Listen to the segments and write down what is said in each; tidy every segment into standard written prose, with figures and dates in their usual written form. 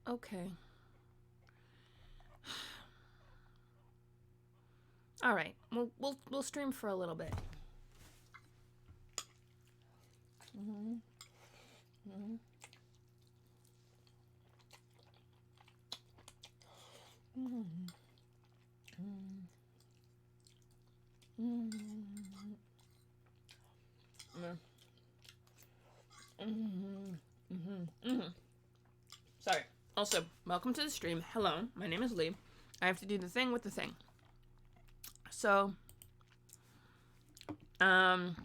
Okay. All right. We'll stream for a little bit. Mm-hmm. Mm-hmm. Mm-hmm. Mm-hmm. Mm-hmm. Mm-hmm. Mm-hmm. Sorry. Also, welcome to the stream. Hello, my name is Lee. I have to do the thing with the thing. So, um,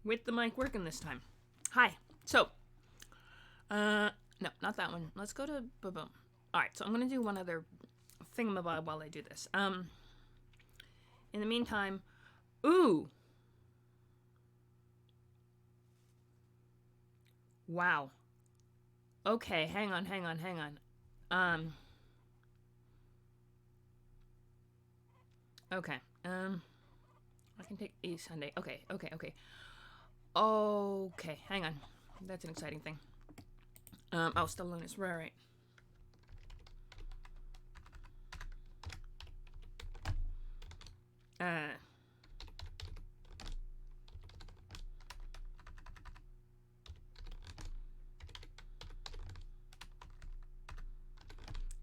with the mic working this time. Hi. So, no, not that one. Let's go to boom. All right. So I'm gonna do one other thingamabob while I do this. In the meantime, ooh, wow. Okay, hang on. Um, okay. I can take a Sunday. Okay. Okay, hang on. That's an exciting thing. Oh, still Lunas. Right.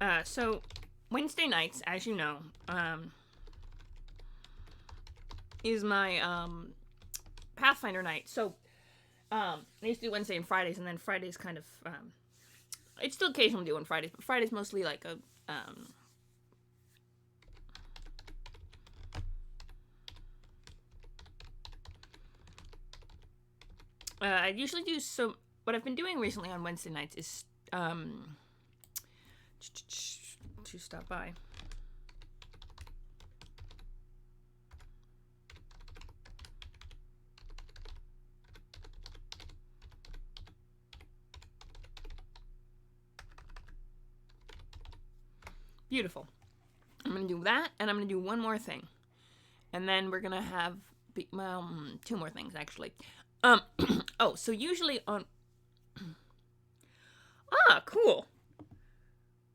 Uh, so Wednesday nights, as you know, is my Pathfinder night. So I used to do Wednesday and Fridays, and then Fridays kind of I still occasionally do on Fridays, but Fridays mostly like a I usually do so. What I've been doing recently on Wednesday nights is to stop by. Beautiful. I'm gonna do that, and I'm gonna do one more thing, and then we're gonna have two more things actually. Oh, so usually on cool,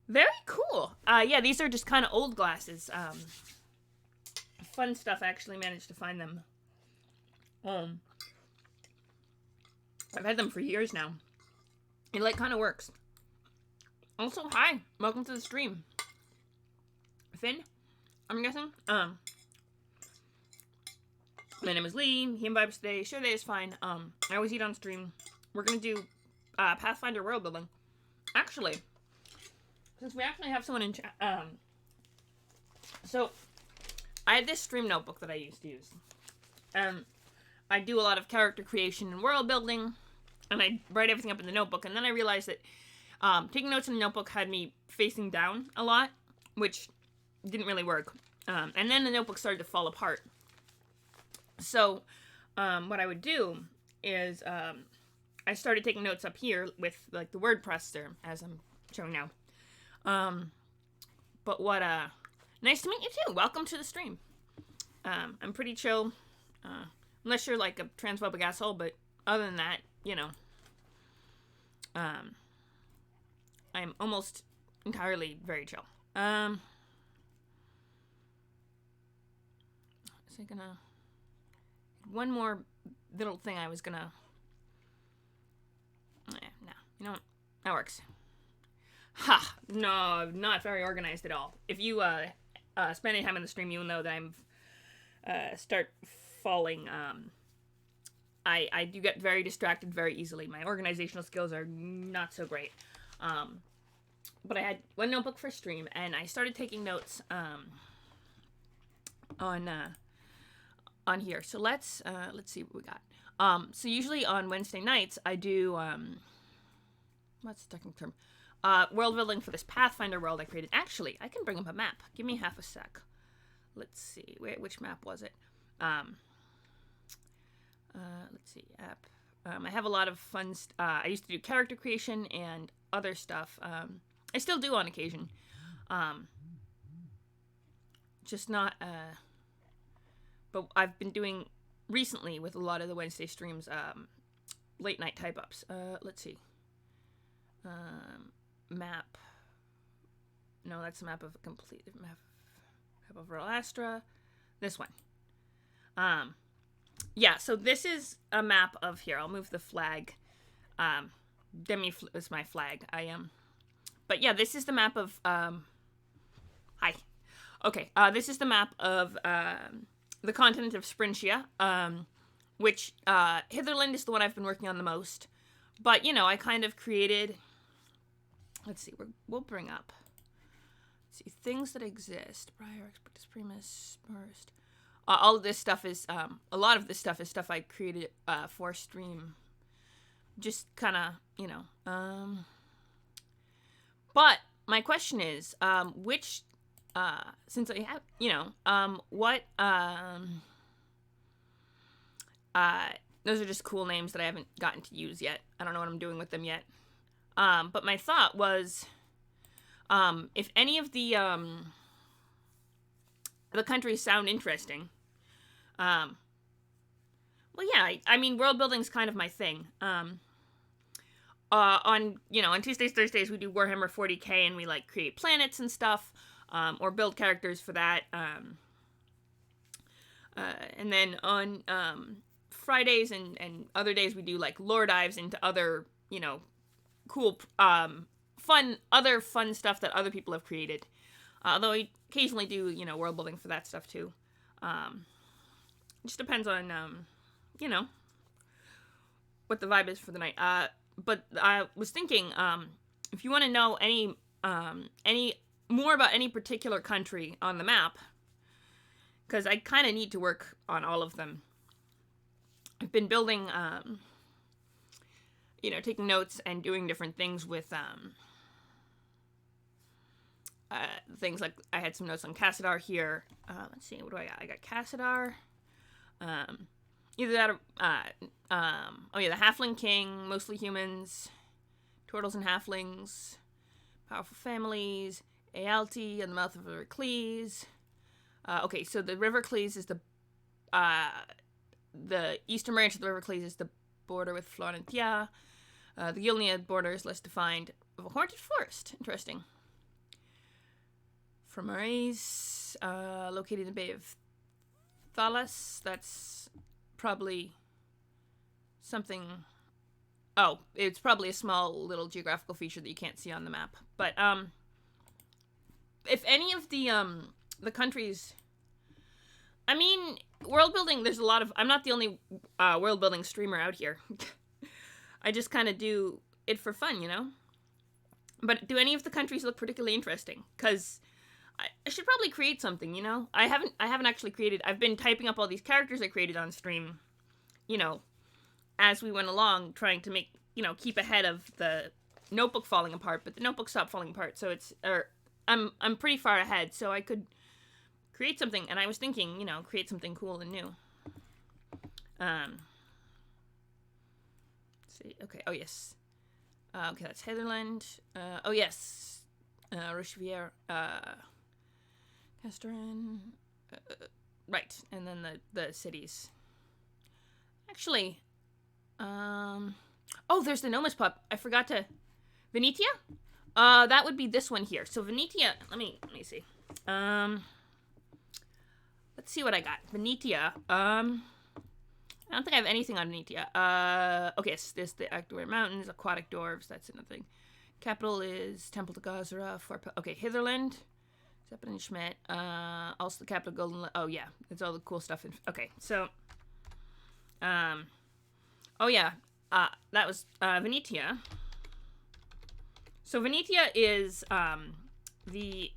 very cool. Yeah, these are just kind of old glasses. Fun stuff. I actually managed to find them. Um, I've had them for years now. It like kind of works. Also, hi, welcome to the stream, Finn. I'm guessing. My name is Lee. He vibes today. Sure day is fine. I always eat on stream. We're gonna do Pathfinder world building. Actually, since we actually have someone in chat, so I had this stream notebook that I used to use. I do a lot of character creation and world building, and I write everything up in the notebook. And then I realized that taking notes in the notebook had me facing down a lot, which didn't really work. And then the notebook started to fall apart. So, what I would do is I started taking notes up here with like the WordPress there, as I'm showing now. But what nice to meet you too. Welcome to the stream. I'm pretty chill, unless you're like a transphobic asshole. But other than that, you know, I'm almost entirely very chill. Is it gonna? One more little thing I was gonna. No, you know what? That works. Ha! No, not very organized at all. If you spend any time in the stream, you'll know that I'm start falling. I do get very distracted very easily. My organizational skills are not so great. But I had one notebook for stream, and I started taking notes on here. So let's see what we got. So usually on Wednesday nights I do what's the technical term? World building for this Pathfinder world I created. Actually, I can bring up a map. Give me half a sec. Let's see. Which map was it? Let's see. App. I have a lot of fun. I used to do character creation and other stuff. I still do on occasion. Just not. But I've been doing recently with a lot of the Wednesday streams. Late night type ups. Let's see. Map. No, that's a map of a complete map of Royal Astra. This one. Yeah, so this is a map of here. I'll move the flag. Demi is my flag. But yeah, this is the map of hi. Okay, this is the map of the continent of Sprintia, which Hitherland is the one I've been working on the most. But you know, I kind of created. Let's see. We'll bring up. Let's see things that exist. Briar, Expectus Primus, Burst. All of this stuff is a lot of this stuff is stuff I created for stream. Just kind of, you know. But my question is, which since I have, you know, what those are just cool names that I haven't gotten to use yet. I don't know what I'm doing with them yet. But my thought was, if any of the countries sound interesting, well, yeah, I mean, world building's kind of my thing. On Tuesdays, Thursdays, we do Warhammer 40k, and we like create planets and stuff, or build characters for that. And then on Fridays and other days, we do like lore dives into other, you know, cool, fun stuff that other people have created. Although I occasionally do, you know, world building for that stuff too. It just depends on, you know, what the vibe is for the night. But I was thinking, if you want to know any more about any particular country on the map, because I kind of need to work on all of them. I've been building, you know, taking notes and doing different things with, things like, I had some notes on Cassadar here. Let's see, what do I got? I got Cassadar. Either that or, oh yeah, the Halfling King, mostly humans, turtles and halflings, powerful families, Ealti and the mouth of the River Clees. Okay, so the River Clees is the eastern branch of the River Clees is the border with Florentia. The Gilnead border is less defined of a haunted forest. Interesting. Frommaries, located in the Bay of Thalas. That's probably something. Oh, it's probably a small little geographical feature that you can't see on the map. But if any of the countries, I mean, world building. There's a lot of. I'm not the only world building streamer out here. I just kind of do it for fun, you know. But do any of the countries look particularly interesting? Because I should probably create something, you know? I haven't actually created. I've been typing up all these characters I created on stream, you know, as we went along, trying to make, you know, keep ahead of the notebook falling apart, but the notebook stopped falling apart, so I'm pretty far ahead, so I could create something, and I was thinking, you know, create something cool and new. Let's see, okay, oh yes. Okay, that's Heatherland. Oh yes. Rochevier, Castoran, right, and then the cities. Actually, oh, there's the Nomus pup. I forgot to, Venetia? That would be this one here. So Venetia, let me see. Let's see what I got. Venetia, I don't think I have anything on Venetia. Okay, so there's the Actware Mountains, Aquatic Dwarves, that's another thing. Capital is Temple to Gazra, okay, Hitherland, Zeppelin Schmidt, also the capital Golden, oh yeah, it's all the cool stuff, okay, so, oh yeah, that was, Venetia. So Venetia is, the,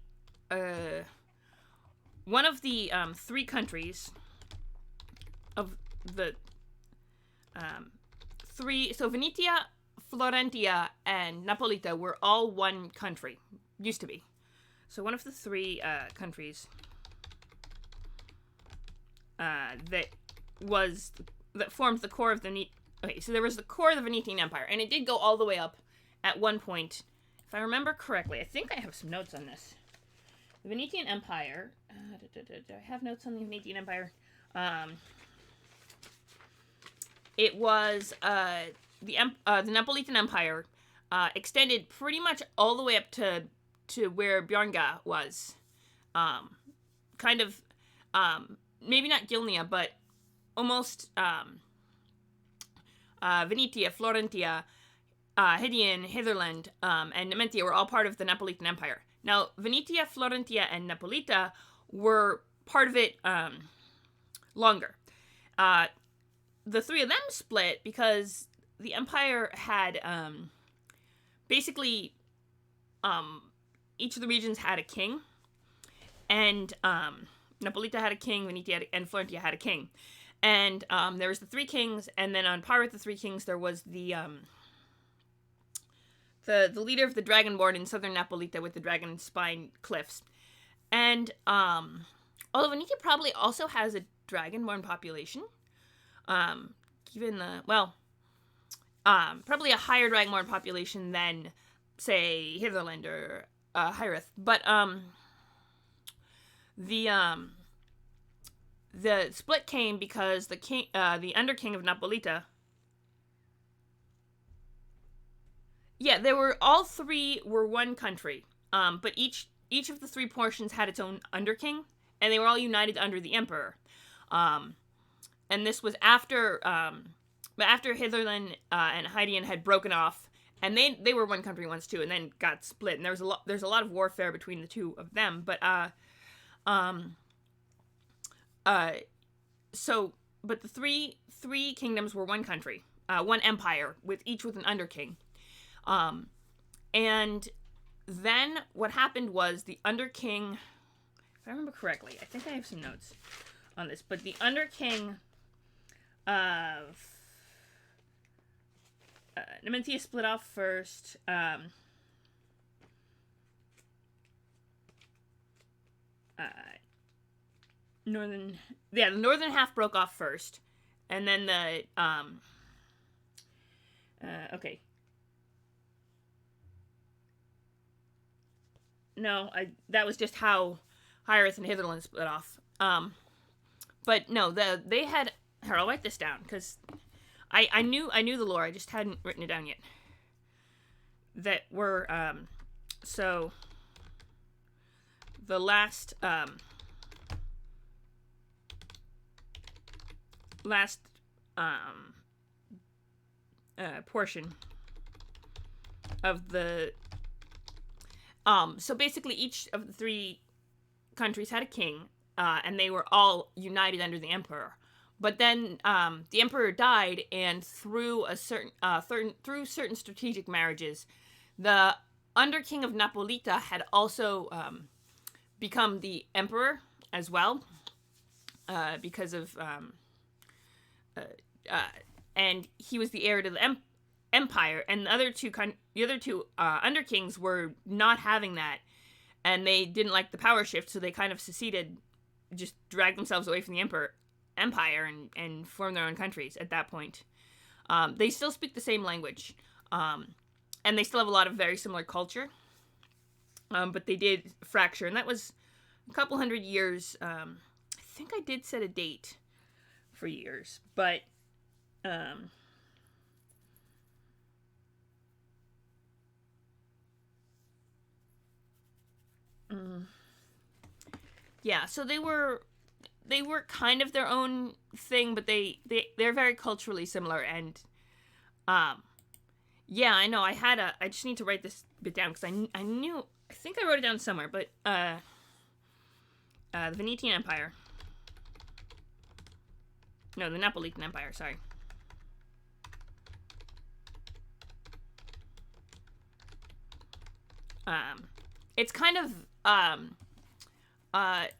one of the, three countries of the, so Venetia, Florentia, and Napolita were all one country, used to be. So one of the three countries that formed the core of the Okay, so there was the core of the Venetian Empire, and it did go all the way up at one point. If I remember correctly, I think I have some notes on this. The Venetian Empire. Do I have notes on the Venetian Empire? It was the Neapolitan Empire extended pretty much all the way up to where Bjornga was. Kind of, maybe not Gilnia, but almost Venetia, Florentia, Hydian, Hitherland, and Nementia were all part of the Neapolitan Empire. Now, Venetia, Florentia, and Neapolita were part of it longer. The three of them split because the empire had basically each of the regions had a king, and Neapolita had a king, Venetia and Florentia had a king, and there was the three kings, and then on par with the three kings there was the leader of the Dragonborn in southern Neapolita with the dragon spine cliffs, and although Venetia probably also has a Dragonborn population. Probably a higher Dragonborn population than, say, Hitherland or Hyrith. But the split came because the king, the Underking of Neapolita. Yeah, all three were one country. But each of the three portions had its own Underking, and they were all united under the Emperor. And this was after Hitherland and Hydian had broken off, and they were one country once too, and then got split. And there's a lot of warfare between the two of them. But but the three kingdoms were one country, one empire, each with an underking. And then what happened was the underking, if I remember correctly, I think I have some notes on this, but the underking of Nementia split off first. The northern half broke off first, and then the okay. No, that was just how Hyrith and Hitherland split off. But no, they had. Here, I'll write this down because I knew the lore. I just hadn't written it down yet. That were so the last portion of the so basically each of the three countries had a king, and they were all united under the emperor. But then the emperor died, and through certain strategic marriages, the underking of Neapolita had also become the emperor as well, because of and he was the heir to the empire, and the other two underkings were not having that, and they didn't like the power shift, so they kind of seceded, just dragged themselves away from the empire and formed their own countries at that point. They still speak the same language, and they still have a lot of very similar culture, but they did fracture, and that was a couple hundred years. I think I did set a date for years, but yeah, so they were kind of their own thing, but they're very culturally similar, and yeah, I know. I just need to write this bit down because I think I wrote it down somewhere, but the Venetian Empire. No, the Neapolitan Empire, sorry. It's kind of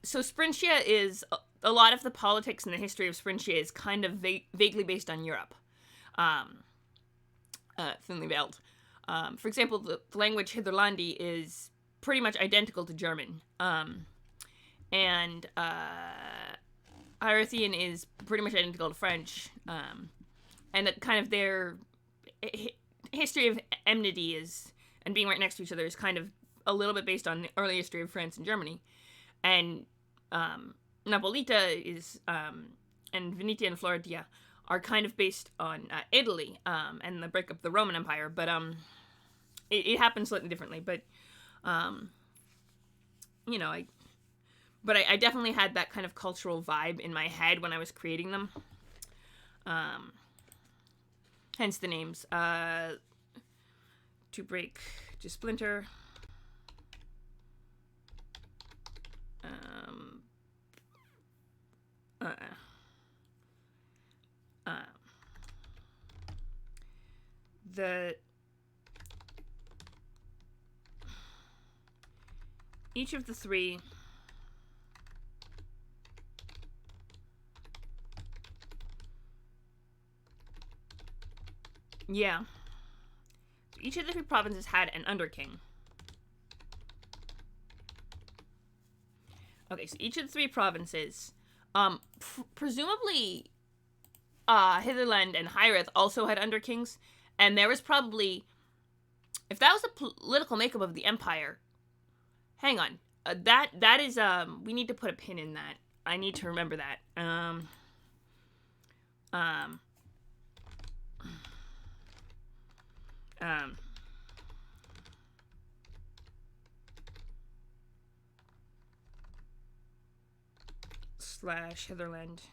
so Sprintia is a lot of the politics and the history of Sprintia is kind of vaguely based on Europe, thinly veiled. For example, the language Hitherlandi is pretty much identical to German, and Irithian is pretty much identical to French, and kind of their history of enmity is, and being right next to each other is kind of a little bit based on the early history of France and Germany. And Napolita is, and Venetia and Florentia are kind of based on Italy, and the breakup of the Roman Empire. But it happens slightly differently. But you know, I definitely had that kind of cultural vibe in my head when I was creating them. Hence the names. To break, to splinter. The each of the three yeah. So each of the three provinces had an underking. Okay, so each of the three provinces, presumably, Hitherland and Hyreth also had underkings, and there was probably, if that was the political makeup of the empire, hang on, that is, we need to put a pin in that. I need to remember that. Slash Hitherland.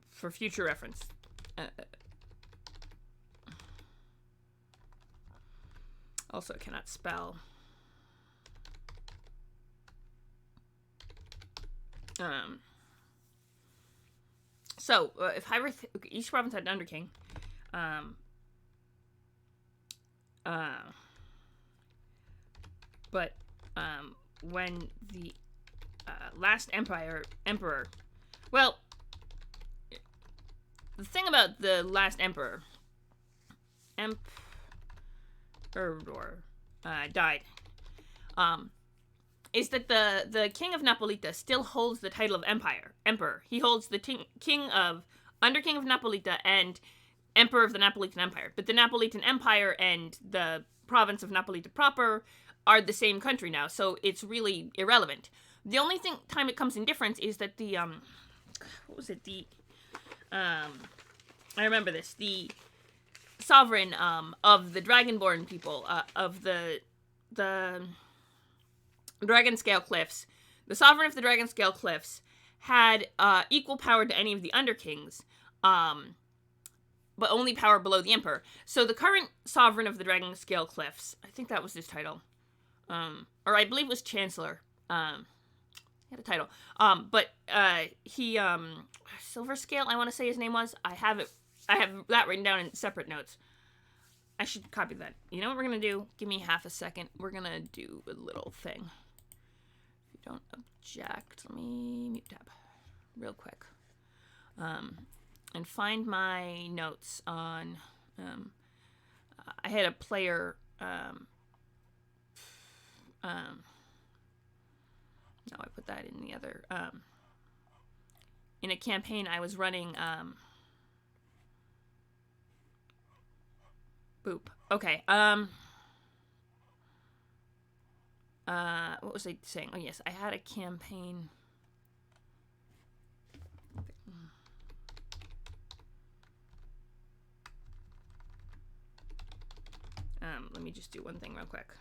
For future reference. Also, cannot spell. So, if Hyreth, each province had an underking, but when the last emperor, well, the thing about the last emperor, died, is that the king of Napolita still holds the title of emperor. He holds the underking of Napolita and emperor of the Napolitan Empire. But the Napolitan Empire and the province of Napolita proper are the same country now, so it's really irrelevant. The only time it comes in difference is that the what was it? I remember this. The sovereign of the Dragonborn people of the Dragonscale Cliffs, the sovereign of the Dragonscale Cliffs had equal power to any of the underkings, but only power below the emperor. So the current sovereign of the Dragonscale Cliffs, I think that was his title, or I believe it was Chancellor. He had a title, but he Silverscale, I want to say his name was. I have that written down in separate notes. I should copy that. You know what we're gonna do? Give me half a second. We're gonna do a little thing. If you don't object, let me mute tab real quick. And find my notes on. I had a player. No, I put that in the other. In a campaign I was running. Boop. Okay. What was I saying? Oh, yes. I had a campaign. Let me just do one thing real quick.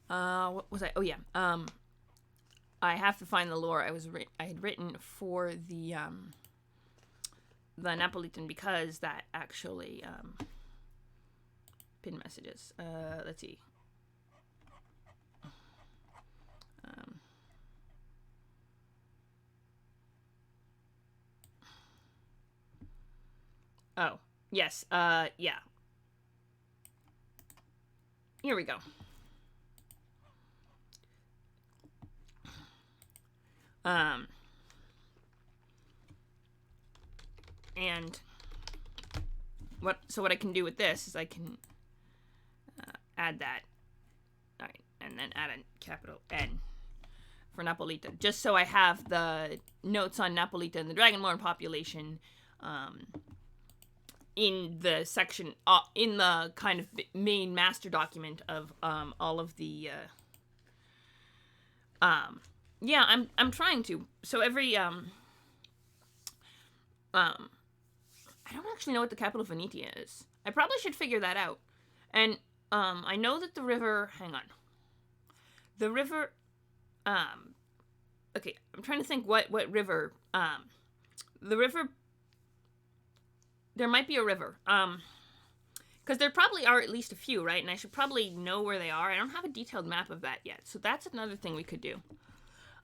What was I? Oh yeah. I have to find the lore I had written for the Napolitan, because that actually pin messages. Let's see. Oh, yes. Yeah. Here we go. And what I can do with this is I can add that. All right, and then add a capital N for Napolita, just so I have the notes on Napolita and the Dragonborn population in the section, in the kind of main master document of all of the. Yeah, I'm trying to. So every I don't actually know what the capital of Venetia is. I probably should figure that out. And I know that the river. Hang on. The river. Okay, I'm trying to think what river. The river. There might be a river. Because there probably are at least a few, right? And I should probably know where they are. I don't have a detailed map of that yet, so that's another thing we could do.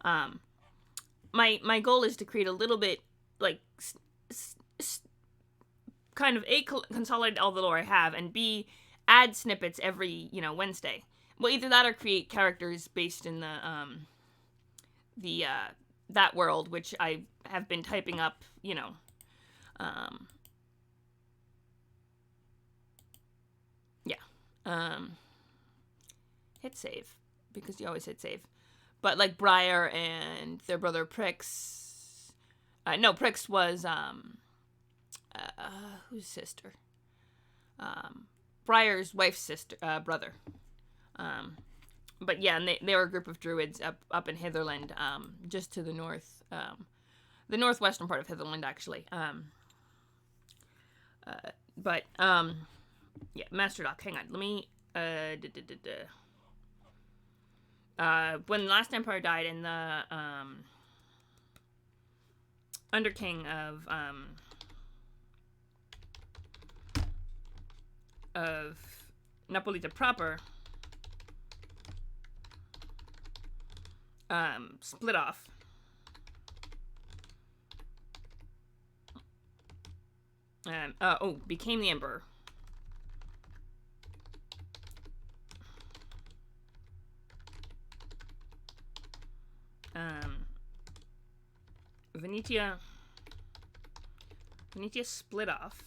My goal is to create a little bit, like, kind of A, consolidate all the lore I have, and B, add snippets every, Wednesday. Well, either that or create characters based in the that world, which I have been typing up, hit save, because you always hit save. But, like, Briar and their brother Prix, no, Prix was, whose sister? Briar's wife's sister, brother. But yeah, and they were a group of druids up in Hitherland, just to the north, the northwestern part of Hitherland, actually. Yeah, Master Doc, hang on, let me, when the last Empire died and the, Underking of Napolita proper, split off. Became the Emperor. Venetia split off.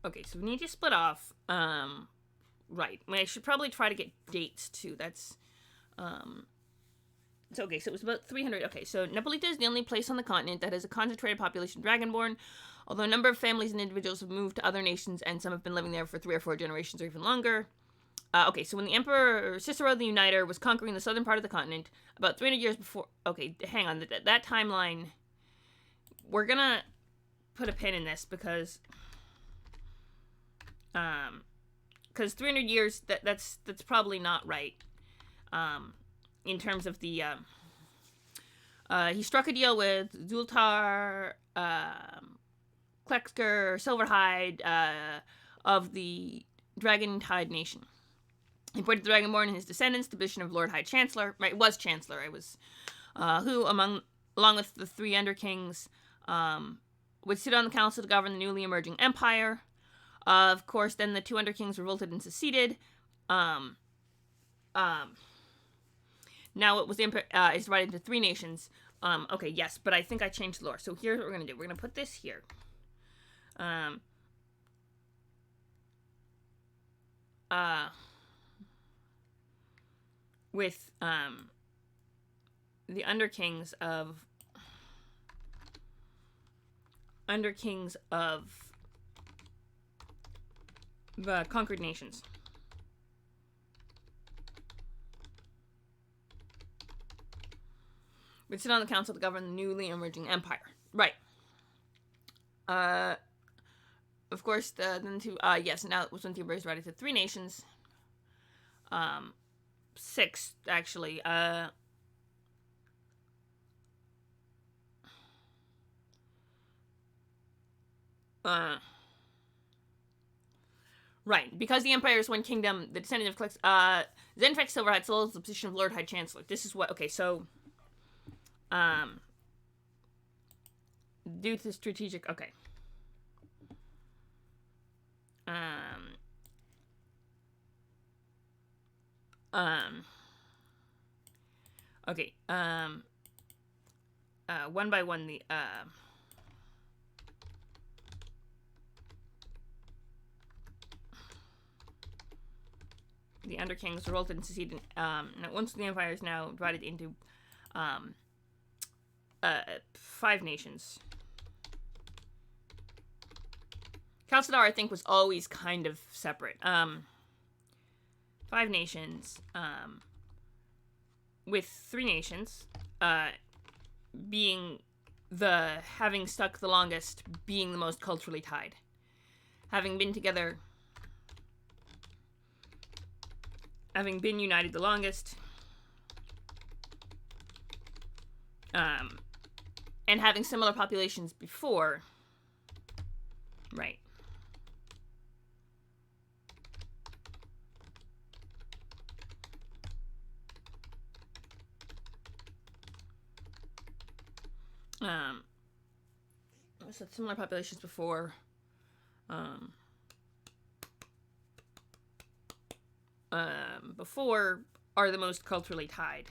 Okay, so Venetia split off. Right. I should probably try to get dates too. That's so okay, so it was about 300. Okay, so Napolita is the only place on the continent that has a concentrated population of Dragonborn, although a number of families and individuals have moved to other nations, and some have been living there for 3 or 4 generations or even longer. Okay, so when the Emperor Cicero the Uniter was conquering the southern part of the continent, about 300 years before... Okay, hang on. That timeline... We're gonna put a pin in this, because... Because 300 years, that's probably not right. In terms of the... he struck a deal with Zultar, Klexker, Silverhide, of the Dragontide Nation. He appointed the Dragonborn and his descendants to the position of Lord High Chancellor. Right, was Chancellor. I was, who, along with the 3 Underkings, would sit on the council to govern the newly emerging empire. Of course, then the 2 Underkings revolted and seceded. Now it was is divided into 3 nations. Okay, yes, but I think I changed the lore. So here's what we're gonna do. We're gonna put this here. With the Underkings of the conquered nations. Would sit on the council to govern the newly emerging empire. Right. Of course, then to yes, now it was when the emperor is divided to 3 nations. 6 actually. Right, because the Empire is one kingdom, the descendant of Clex, Zenfex Silverhide still holds the position of Lord High Chancellor. This is what, okay, so, due to strategic, okay. Okay, one by one, the, the Underkings revolted and seceded. Once the empire is now divided into 5 nations. Kalsadar, I think, was always kind of separate. 5 nations, with 3 nations, being having stuck the longest, being the most culturally tied. Having been together, having been united the longest, and having similar populations before, right. So similar populations before, before are the most culturally tied.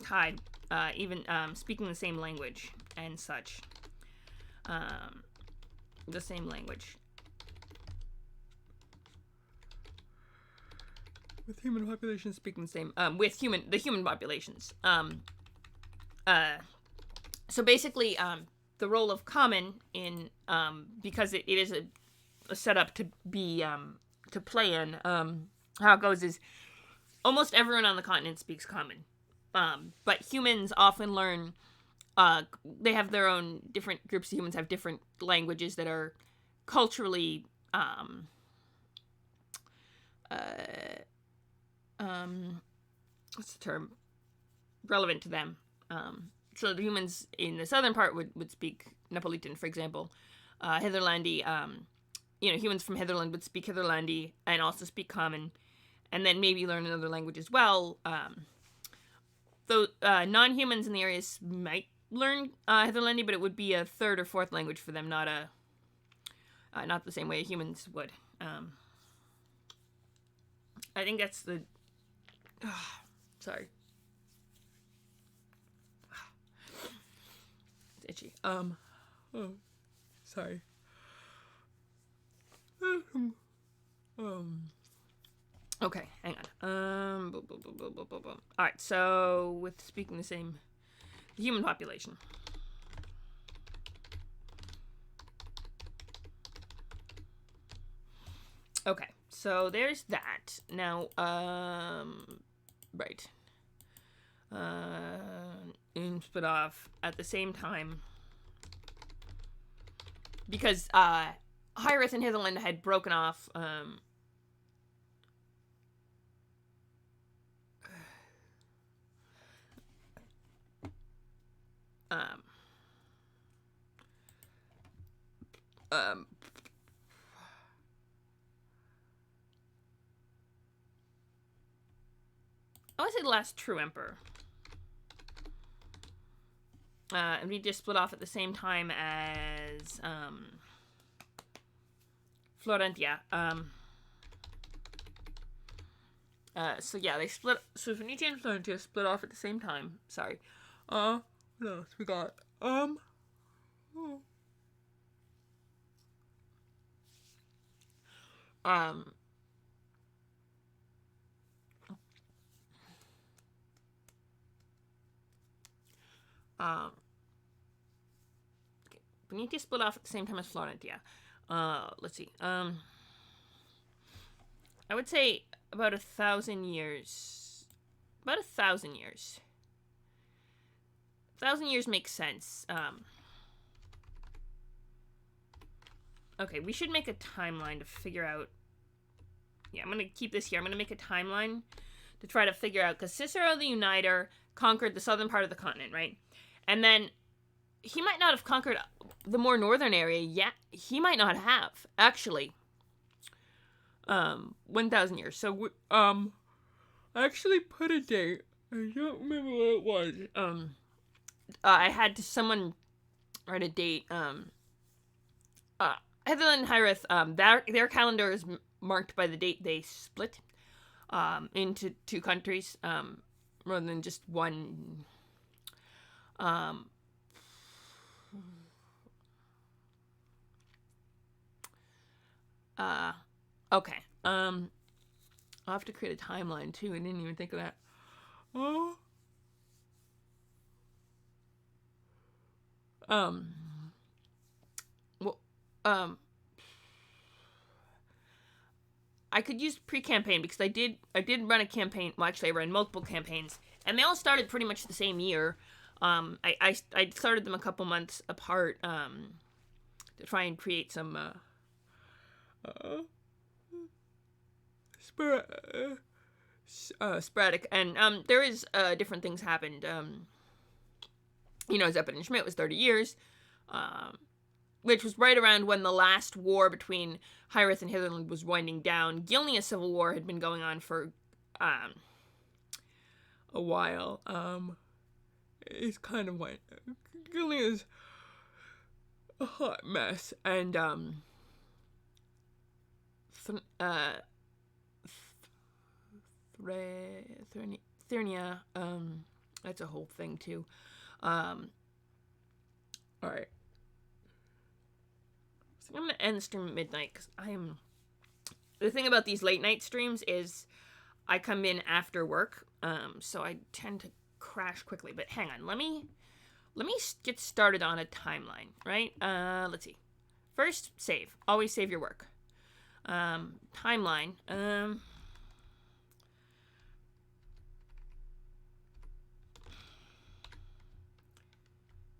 Tied, even speaking the same language and such. The same language. With human populations speaking the same, with the human populations. So basically, the role of common in, because it is a setup to be, to play in, how it goes is, almost everyone on the continent speaks common. But humans often learn, they have their own, different groups of humans have different languages that are culturally, what's the term? Relevant to them. So the humans in the southern part would speak Napolitan, for example. Hitherlandi, humans from Hitherland would speak Hitherlandi and also speak Common, and then maybe learn another language as well. Though non-humans in the areas might learn Hitherlandi, but it would be a 3rd or 4th language for them, not the same way humans would. I think that's the... sorry. It's itchy. Sorry. Okay, hang on. Alright, so with speaking the human population. Okay, so there's that. Now, right. In split off at the same time. Because, Hyrith and Hitherland had broken off, I want to say the last true emperor. And we just split off at the same time as, Florentia. So yeah, they split, so Venetia and Florentia split off at the same time. Sorry. What else we got? Venetia split off at the same time as Florentia. Let's see. I would say about 1,000 years. About 1,000 years. 1,000 years makes sense. Okay, we should make a timeline to figure out... Yeah, I'm going to keep this here. I'm going to make a timeline to try to figure out... Because Cicero the Uniter conquered the southern part of the continent, right? And then he might not have conquered the more northern area yet. He might not have, actually. 1,000 years. So, I actually put a date. I don't remember what it was. I had someone write a date. Hitherland and Hyrith, their calendar is marked by the date they split, into 2 countries, rather than just one. Okay. I'll have to create a timeline too. I didn't even think of that. Oh. Well, I could use pre-campaign because I did run a campaign. Well, actually, I ran multiple campaigns, and they all started pretty much the same year. I started them a couple months apart. To try and create some sporadic, and there is different things happened. Zeppelin and Schmidt was 30 years, which was right around when the last war between Hiraeth and Hitherland was winding down. Gilnea's civil war had been going on for a while. It's kind of like Gilnea's a hot mess, and Thernia, that's a whole thing too. All right. So I'm gonna end the stream at midnight because the thing about these late night streams is I come in after work, so I tend to crash quickly. But hang on, let me get started on a timeline, right? Let's see. First, save. Always save your work. Timeline.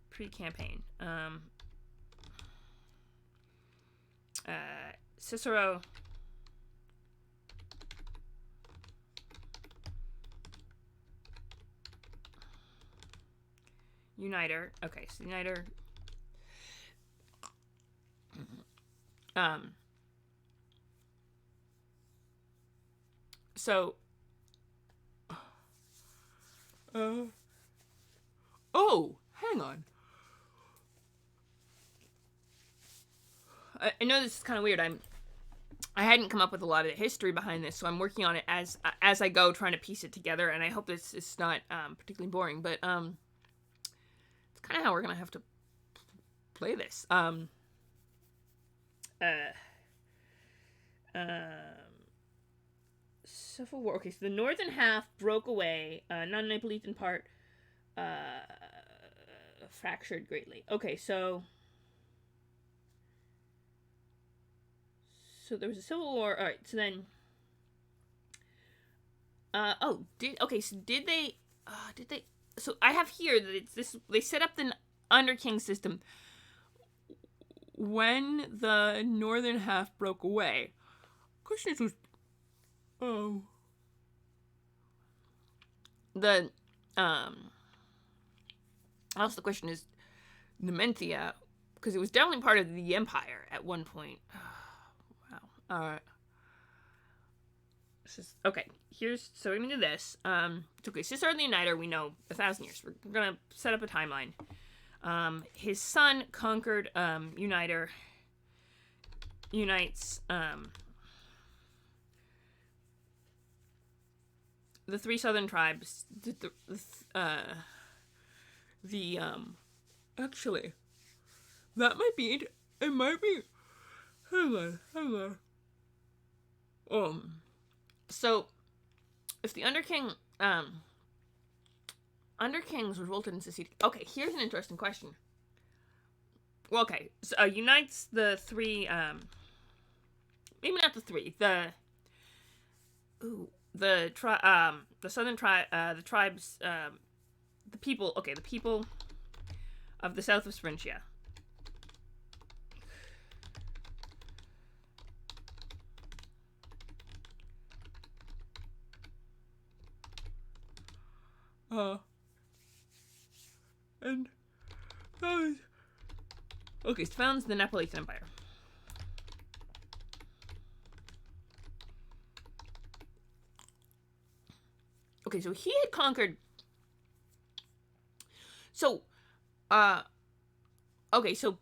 Pre-campaign. Cicero. Uniter. Okay, so Uniter. So. Oh, hang on. I know this is kind of weird. I hadn't come up with a lot of the history behind this, so I'm working on it as I go, trying to piece it together. And I hope this is not particularly boring, but it's kind of how we're gonna have to play this. Civil War. Okay, so the northern half broke away. Non-Neapolitan part fractured greatly. Okay, so there was a civil war. All right, so then. Did they? So I have here that it's this. They set up the Underking system when the northern half broke away. Question was, the also the question is Numentia, because it was definitely part of the empire at one point. Wow. All right. Okay, so we're gonna do this. It's okay. Cicero the Uniter, we know 1,000 years. We're gonna set up a timeline. His son conquered Uniter, unites the three southern tribes. Actually, that might be it. It might be. Hang on. So, if the Underking, Underkings revolted and seceded. Okay, here's an interesting question. Well, okay, so unites the three, maybe not the three, the southern tribe, the tribes, the people of the south of Sprintia. And okay, so founds the Neapolitan Empire. Okay, so he had conquered. So, okay, so,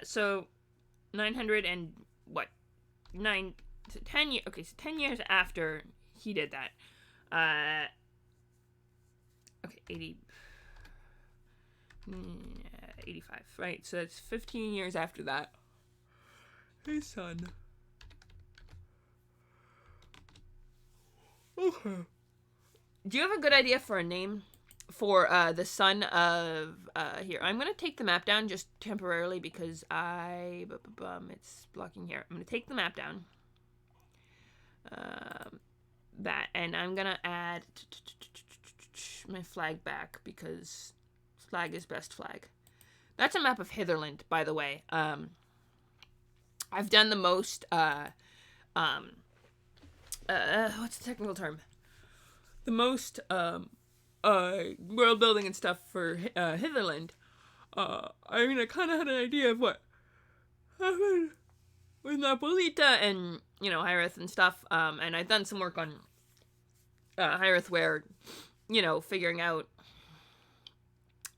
so 900 and what? 10 years. Okay, so 10 years after he did that. Okay, 80. 85, right? So it's 15 years after that. His son. Okay. Do you have a good idea for a name for the son of here? I'm gonna take the map down just temporarily because it's blocking here. I'm gonna take the map down. That, and I'm gonna add my flag back because flag is best flag. That's a map of Hitherland, by the way. I've done the most what's the technical term? The most world building and stuff for Hitherland. I mean, I kind of had an idea of what happened with Napolita and, you know, Hyreth and stuff. And I've done some work on Hyreth where, you know, figuring out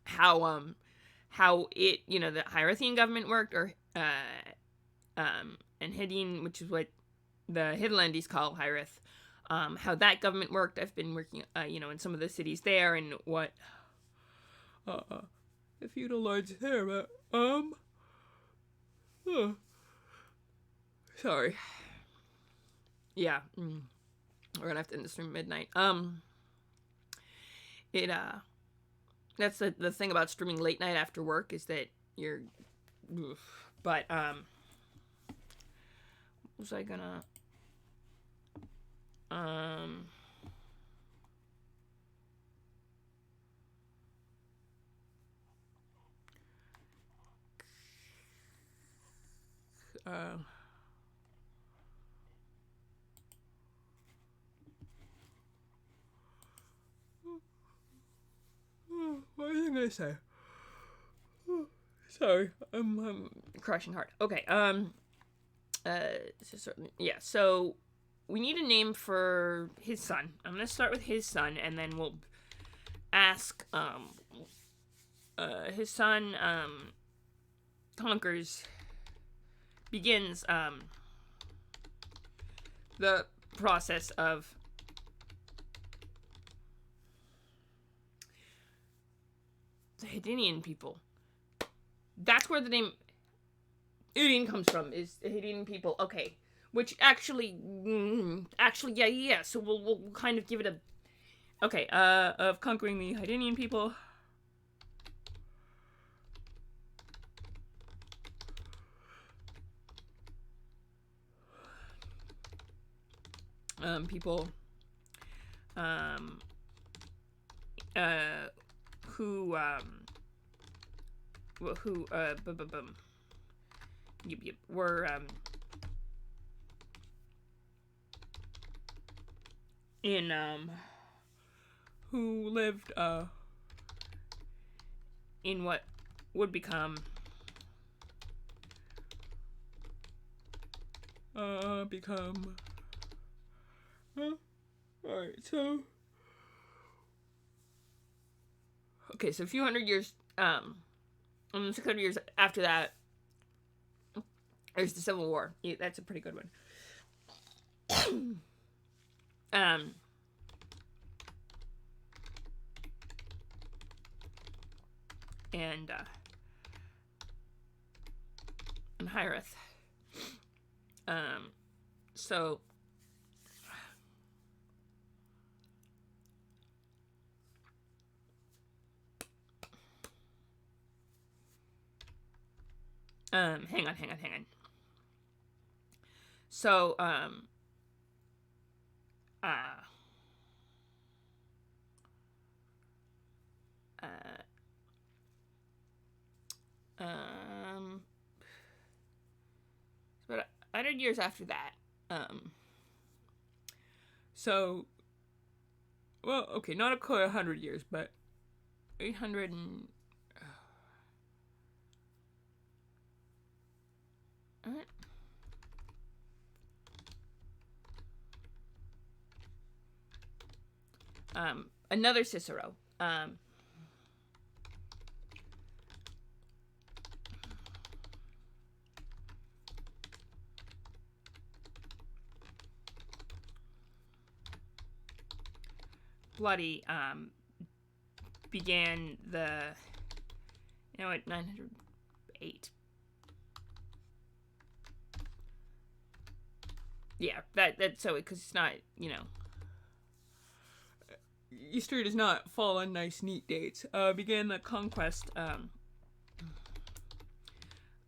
how it, you know, the Hyrethian government worked, or and Hedin, which is what the Hitherlandese call Hyreth, how that government worked. I've been working, you know, in some of the cities there, and what the feudal lords there, but sorry. Yeah, we're gonna have to end this stream midnight. That's the thing about streaming late night after work, is that you're, but was I gonna, what was I gonna say? Sorry, I'm crushing hard. Okay, so we need a name for his son. I'm gonna start with his son, and then we'll ask, his son, begins, the process of the Hedinian people. That's where the name Udin comes from, is the Hedinian people. Okay. Which actually, yeah. So we'll kind of give it a, okay, of conquering the Hedinian people. People, who were, in, who lived, in what would become, alright, so, okay, so a few hundred years, 600 years after that, there's the Civil War. Yeah, that's a pretty good one. And Hyreth. So hang on. So but 100 years after that, so, well, okay, not a quite 100 years, but 800 and, another Cicero, Bloody, began the You know what? 908. Yeah, that's so because it's not, you know. Easter does not fall on nice, neat dates. Began the conquest of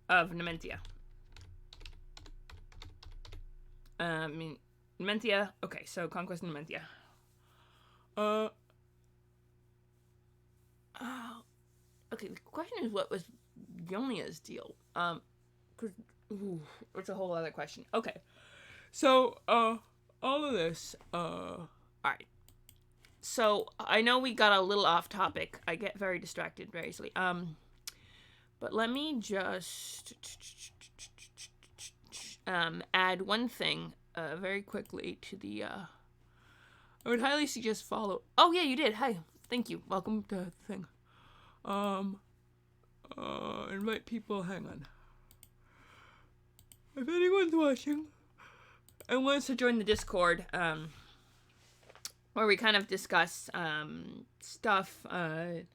Nementia. Nementia. Okay, so conquest of Nementia. Okay, the question is, what was Yonia's deal? Cause it's a whole other question. Okay, so all of this. All right. So I know we got a little off topic. I get very distracted very easily. But let me just add one thing very quickly to the. I would highly suggest follow. Oh yeah, you did. Hi, thank you. Welcome to the thing. Invite people. Hang on. If anyone's watching and wants to join the Discord, where we kind of discuss stuff. I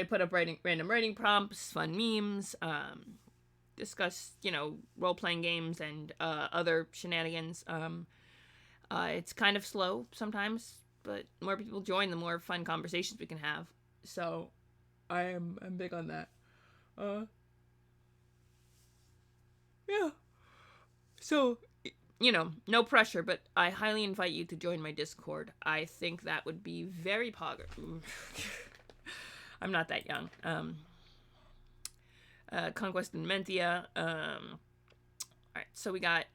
put up random writing prompts, fun memes, discuss, you know, role-playing games and other shenanigans. It's kind of slow sometimes, but the more people join, the more fun conversations we can have. So I'm big on that. Yeah. So, you know, no pressure, but I highly invite you to join my Discord. I think that would be very pogger. I'm not that young. Conquest and Mentia. Alright, so we got...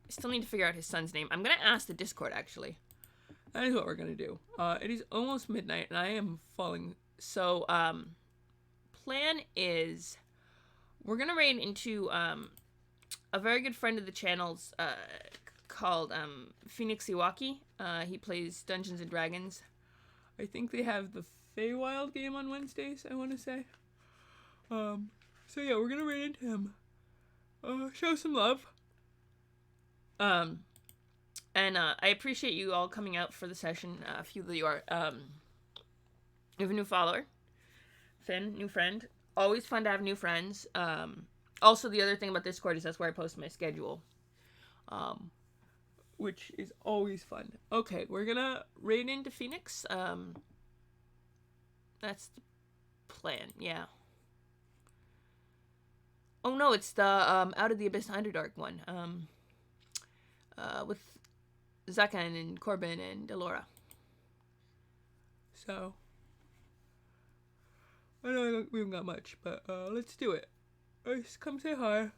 Still need to figure out his son's name. I'm gonna ask the Discord, actually. That is what we're gonna do. It is almost midnight, and I am falling. So, plan is... We're gonna raid into, a very good friend of the channel's, called, Phoenix Iwaki. He plays Dungeons and Dragons. I think they have the Feywild game on Wednesdays, I want to say. So yeah, we're gonna raid into him. Show some love. And I appreciate you all coming out for the session. A few of you are. We have a new follower. Finn, new friend. Always fun to have new friends. Also, the other thing about Discord is that's where I post my schedule. Which is always fun. Okay, we're gonna raid into Phoenix. That's the plan, yeah. Oh no, it's the Out of the Abyss Underdark one. With Zakan and Corbin and Delora. So I know we haven't got much, but let's do it. Come say hi.